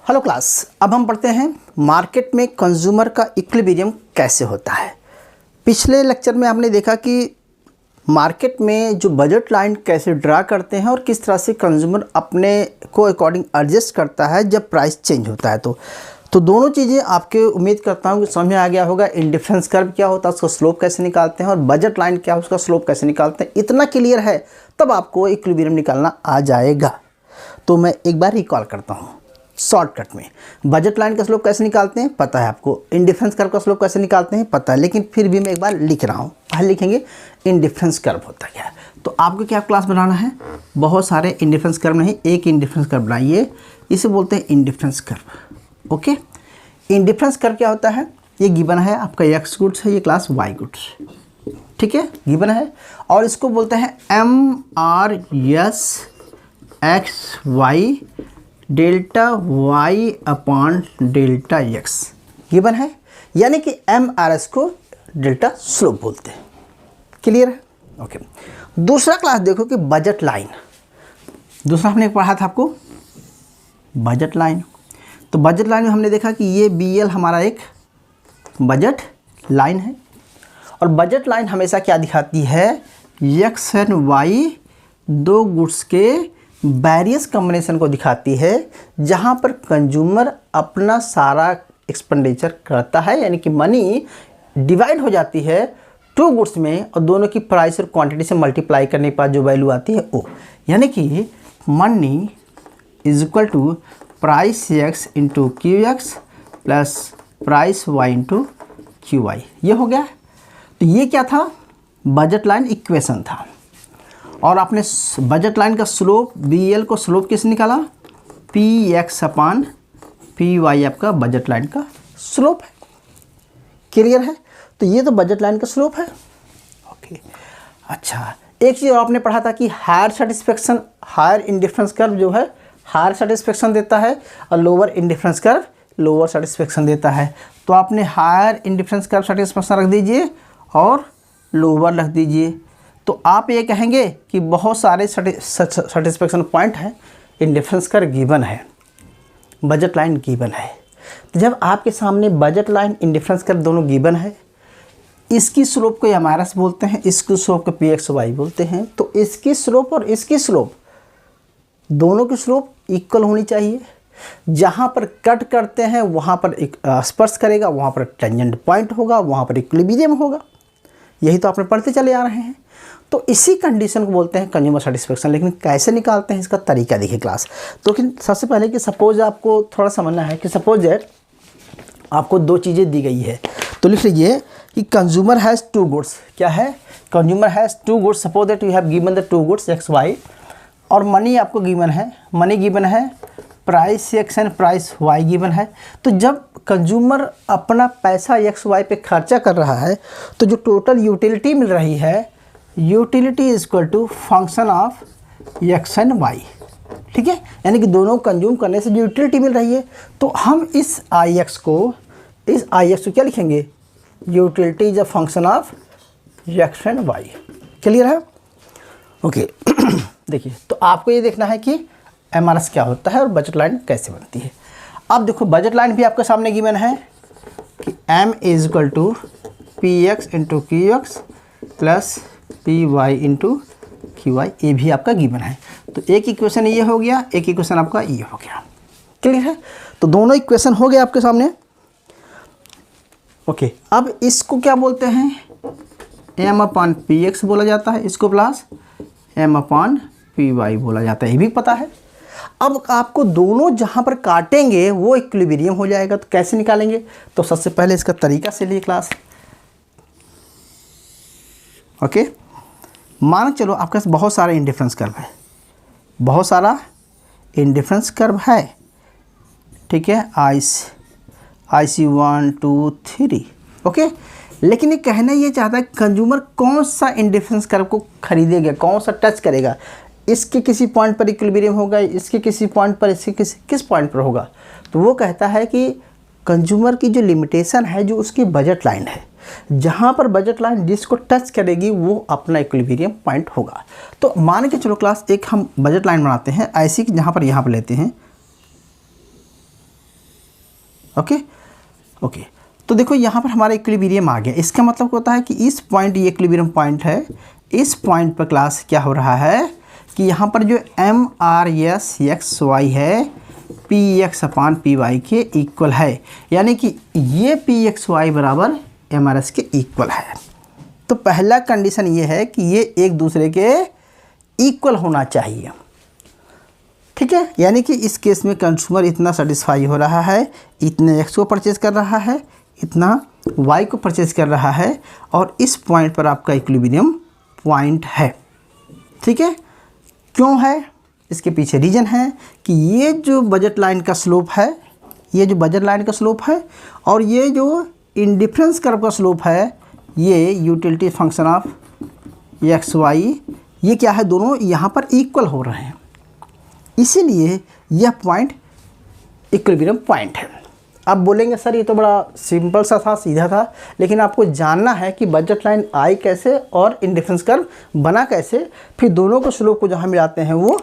Hello class, अब हम पढ़ते हैं मार्केट में कंज्यूमर का इक्विलिब्रियम कैसे होता है। पिछले लेक्चर में आपने देखा कि मार्केट में जो बजट लाइन कैसे ड्रा करते हैं और किस तरह से कंज्यूमर अपने को अकॉर्डिंग एडजस्ट करता है जब प्राइस चेंज होता है। तो दोनों चीज़ें आपके उम्मीद करता हूँ कि समझ में आ गया होगा। इंडिफरेंस कर्व क्या होता है, उसका स्लोप कैसे निकालते हैं, और बजट लाइन क्या है, उसका स्लोप कैसे निकालते हैं। इतना क्लियर है तब आपको इक्विलिब्रियम निकालना आ जाएगा। तो मैं एक बार रिकॉल करता हूँ शॉर्टकट में। बजट लाइन का स्लोप कैसे निकालते हैं पता है आपको, इंडिफरेंस कर्व का स्लोप कैसे निकालते हैं पता है, लेकिन फिर भी मैं एक बार लिख रहा हूँ। पहले लिखेंगे इंडिफरेंस कर्व होता क्या है। तो आपको क्या क्लास बनाना है, बहुत सारे इंडिफरेंस कर्व नहीं, एक इंडिफरेंस कर्व बनाइए, इसे बोलते हैं indifference curve. Okay, indifference curve क्या होता है, ये गिवन है आपका एक्स गुड्स है, ये क्लास वाई गुड्स, ठीक है, गिवन है। और इसको बोलते हैं MRS XY delta Y upon delta X, given है। यानी कि MRS को डेल्टा स्लोप बोलते हैं। क्लियर है? ओके। दूसरा क्लास देखो कि बजट लाइन, दूसरा हमने पढ़ा था आपको बजट लाइन। तो बजट लाइन में हमने देखा कि ये BL हमारा एक बजट लाइन है, और बजट लाइन हमेशा क्या दिखाती है, एक्स एंड वाई दो गुड्स के वेरियस कॉम्बिनेशन को दिखाती है, जहां पर कंज्यूमर अपना सारा एक्सपेंडिचर करता है, यानी कि मनी डिवाइड हो जाती है टू गुड्स में, और दोनों की प्राइस और क्वांटिटी से मल्टीप्लाई करने के बाद जो वैल्यू आती है वो, यानी कि money is equal to price X into QX plus price Y into QY। ये हो गया। तो ये क्या था, बजट लाइन इक्वेशन था। और आपने बजट लाइन का स्लोप BL को स्लोप किसने निकाला, PX अपान PY आपका बजट लाइन का स्लोप है। क्लियर है? तो ये तो बजट लाइन का स्लोप है। ओके, अच्छा, एक चीज़ आपने पढ़ा था कि higher satisfaction, higher indifference curve जो है हायर सेटिस्फेक्शन देता है, और lower indifference curve lower satisfaction देता है। तो आपने हायर इंडिफरेंस कर्व सेटिस्फेक्शन रख दीजिए और लोअर रख दीजिए। तो आप ये कहेंगे कि बहुत सारे सेटिस्फेक्शन पॉइंट हैं, इंडिफरेंस कर्व गिवन है, बजट लाइन गिवन है। तो जब आपके सामने बजट लाइन इंडिफरेंस कर्व दोनों गिवन है, इसकी स्लोप को MRS बोलते हैं, इसकी स्लोप को PXY बोलते हैं। तो इसकी स्लोप और इसकी स्लोप, दोनों की स्लोप इक्वल होनी चाहिए। जहाँ पर कट करते हैं वहाँ पर एक स्पर्श करेगा, वहाँ पर टेंजेंट पॉइंट होगा, वहाँ पर इक्विलिब्रियम होगा। यही तो आपने पढ़ते चले आ रहे हैं। तो इसी कंडीशन को बोलते हैं कंज्यूमर सेटिस्फेक्शन। लेकिन कैसे निकालते हैं इसका तरीका देखिए क्लास। तो लेकिन सबसे पहले कि सपोज आपको थोड़ा समझना है कि सपोज है आपको दो चीज़ें दी गई है, तो लिख लीजिए कि कंज्यूमर हैज़ टू गुड्स। क्या है, consumer has two goods. Suppose that you have given the two goods XY, और मनी आपको गिवन है, मनी गिवन है, price X and price Y given है। तो जब कंज्यूमर अपना पैसा XY पे खर्चा कर रहा है, तो जो टोटल यूटिलिटी मिल रही है, utility is equal to function of X and Y, ठीक है। यानी कि दोनों कंज्यूम करने से जो यूटिलिटी मिल रही है, तो हम इस IX को क्या लिखेंगे, utility is a function of X and Y। Clear है? ओके। देखिए, तो आपको ये देखना है कि MRS क्या होता है और बजट लाइन कैसे बनती है। अब देखो, बजट लाइन भी आपके सामने गिवन है कि M is equal to PX into QX plus PY into QY, ये भी आपका गिवन है। तो एक इक्वेशन ये हो गया, एक इक्वेशन आपका ये हो गया। क्लियर है? तो दोनों इक्वेशन हो गए आपके सामने। ओके, अब इसको क्या बोलते हैं, M अपान PX बोला जाता है, इसको प्लस M अपान PY बोला जाता है, ये भी पता है। अब आपको दोनों जहाँ पर काटेंगे वो इक्विलिब्रियम हो जाएगा। तो कैसे निकालेंगे, तो सबसे पहले इसका तरीका से लिए क्लास। ओके, मान चलो आपके पास बहुत सारा इंडिफरेंस कर्व है, बहुत सारा इंडिफरेंस कर्व है, ठीक है, IC 1 2 3। ओके, लेकिन ये कहना ये चाहता है कंज्यूमर कौन सा इंडिफरेंस कर्व को खरीदेगा, कौन सा टच करेगा। इसके किसी पॉइंट पर इक्विलिब्रियम होगा, इसके किसी पॉइंट पर, इसके किस पॉइंट पर होगा। तो वो कहता है कि कंज्यूमर की जो लिमिटेशन है, जो उसकी बजट लाइन है, जहाँ पर बजट लाइन जिसको टच करेगी वो अपना इक्विलिब्रियम पॉइंट होगा। तो मान के चलो क्लास एक हम बजट लाइन बनाते हैं ऐसी कि जहाँ पर यहाँ पर लेते हैं ओके ओके। तो देखो यहाँ पर हमारा इक्विलिब्रियम आ गया। इसका मतलब होता है कि इस पॉइंट, ये इक्विलिब्रियम पॉइंट है, इस पॉइंट पर क्लास क्या हो रहा है कि यहाँ पर जो MRS(XY) है PX/PY के इक्वल है, यानी कि ये PXY बराबर MRS के इक्वल है। तो पहला कंडीशन ये है कि ये एक दूसरे के इक्वल होना चाहिए, ठीक है। यानी कि इस केस में कंज्यूमर इतना सेटिस्फाई हो रहा है, इतने X को परचेज कर रहा है, इतना Y को परचेज कर रहा है, और इस पॉइंट पर आपका इक्विलिब्रियम पॉइंट है, ठीक है। क्यों है? इसके पीछे रीज़न है कि ये जो बजट लाइन का स्लोप है, ये जो बजट लाइन का स्लोप है, और ये जो इंडिफरेंस कर्व का स्लोप है, ये यूटिलिटी फंक्शन ऑफ XY, ये क्या है, दोनों यहाँ पर इक्वल हो रहे हैं, इसीलिए यह पॉइंट इक्विलिब्रियम पॉइंट है। आप बोलेंगे सर ये तो बड़ा सिंपल सा था, सीधा था, लेकिन आपको जानना है कि बजट लाइन आई कैसे और इंडिफरेंस कर्व बना कैसे, फिर दोनों को स्लोप को जहाँ मिलाते हैं वो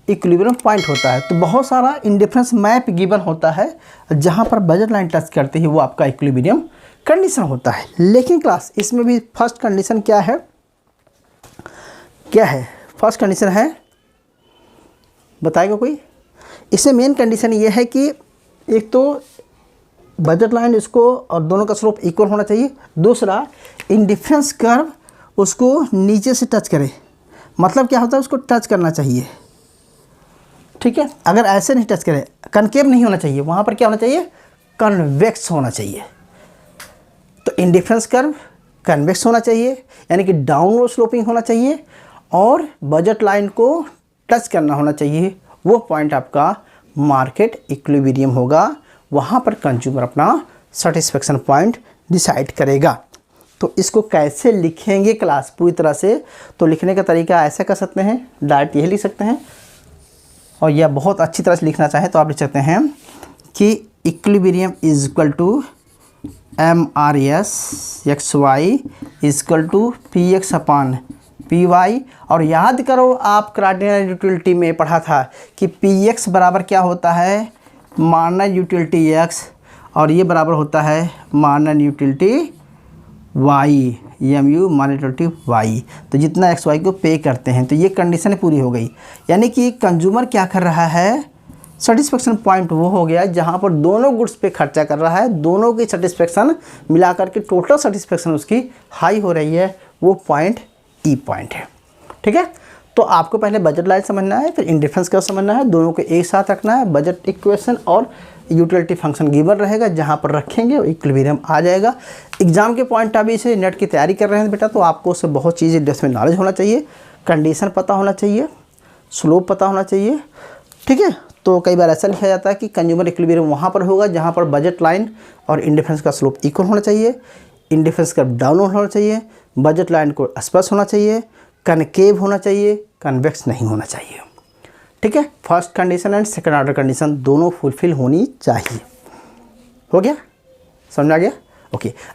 इक्विलिब्रियम पॉइंट होता है। तो बहुत सारा इंडिफरेंस मैप गिवन होता है, जहाँ पर बजट लाइन टच करते ही वो आपका इक्विलिब्रियम कंडीशन होता है। लेकिन क्लास इसमें भी फर्स्ट कंडीशन क्या है, क्या है फर्स्ट कंडीशन है, बताएगा कोई? इसमें मेन कंडीशन ये है कि एक तो बजट लाइन इसको और दोनों का स्लोप इक्वल होना चाहिए, दूसरा इंडिफरेंस कर्व उसको नीचे से टच करे, मतलब क्या होता है, उसको टच करना चाहिए, ठीक है। अगर ऐसे नहीं टच करे, कनकेव नहीं होना चाहिए, वहाँ पर क्या होना चाहिए, कन्वेक्स होना चाहिए। तो इंडिफरेंस कर्व कन्वेक्स होना चाहिए, यानी कि डाउनवर्ड स्लोपिंग होना चाहिए, और बजट लाइन को टच करना होना चाहिए। वो पॉइंट आपका मार्केट इक्विलिब्रियम होगा, वहाँ पर कंज्यूमर अपना सेटिस्फेक्शन पॉइंट डिसाइड करेगा। तो इसको कैसे लिखेंगे क्लास पूरी तरह से, तो लिखने का तरीका ऐसा कर सकते हैं, डायरेक्ट यही लिख सकते हैं, और यह बहुत अच्छी तरह से लिखना चाहें तो आप लिख सकते हैं कि equilibrium is equal to MRS(XY) equal to PX/PY। और याद करो, आप कार्डिनल यूटिलिटी में पढ़ा था कि PX बराबर क्या होता है, मार्जिनल यूटिलिटी X, और ये बराबर होता है marginal utility Y, MU marginal utility Y। तो जितना XY को पे करते हैं, तो ये कंडीशन पूरी हो गई। यानी कि कंज्यूमर क्या कर रहा है, सेटिस्फेक्शन पॉइंट वो हो गया जहाँ पर दोनों गुड्स पे खर्चा कर रहा है, दोनों की सेटिस्फेक्शन मिलाकर के टोटल सेटिस्फेक्शन उसकी हाई हो रही है, वो पॉइंट ई पॉइंट है, ठीक है। तो आपको पहले बजट लाइन समझना है, फिर इंडिफरेंस कर्व समझना है, दोनों को एक साथ रखना है। बजट इक्वेशन और यूटिलिटी फंक्शन गिवन रहेगा, जहाँ पर रखेंगे इक्विलिब्रियम आ जाएगा। एग्जाम के पॉइंट अभी से नेट की तैयारी कर रहे हैं बेटा, तो आपको उससे बहुत चीज़ें इसमें नॉलेज होना चाहिए, कंडीशन पता होना चाहिए, स्लोप पता होना चाहिए, ठीक है। तो कई बार ऐसा लिखा जाता है कि कंज्यूमर इक्विलिब्रियम वहाँ पर होगा जहाँ पर बजट लाइन और इंडिफरेंस का स्लोप इक्वल होना चाहिए, इंडिफरेंस कर्व डाउन होना चाहिए, बजट लाइन को स्पर्श होना चाहिए, कनकेव होना चाहिए, कन्वेक्स नहीं होना चाहिए, ठीक है। First condition and second order condition दोनों फुलफिल होनी चाहिए। हो गया, समझ आ गया? ओके।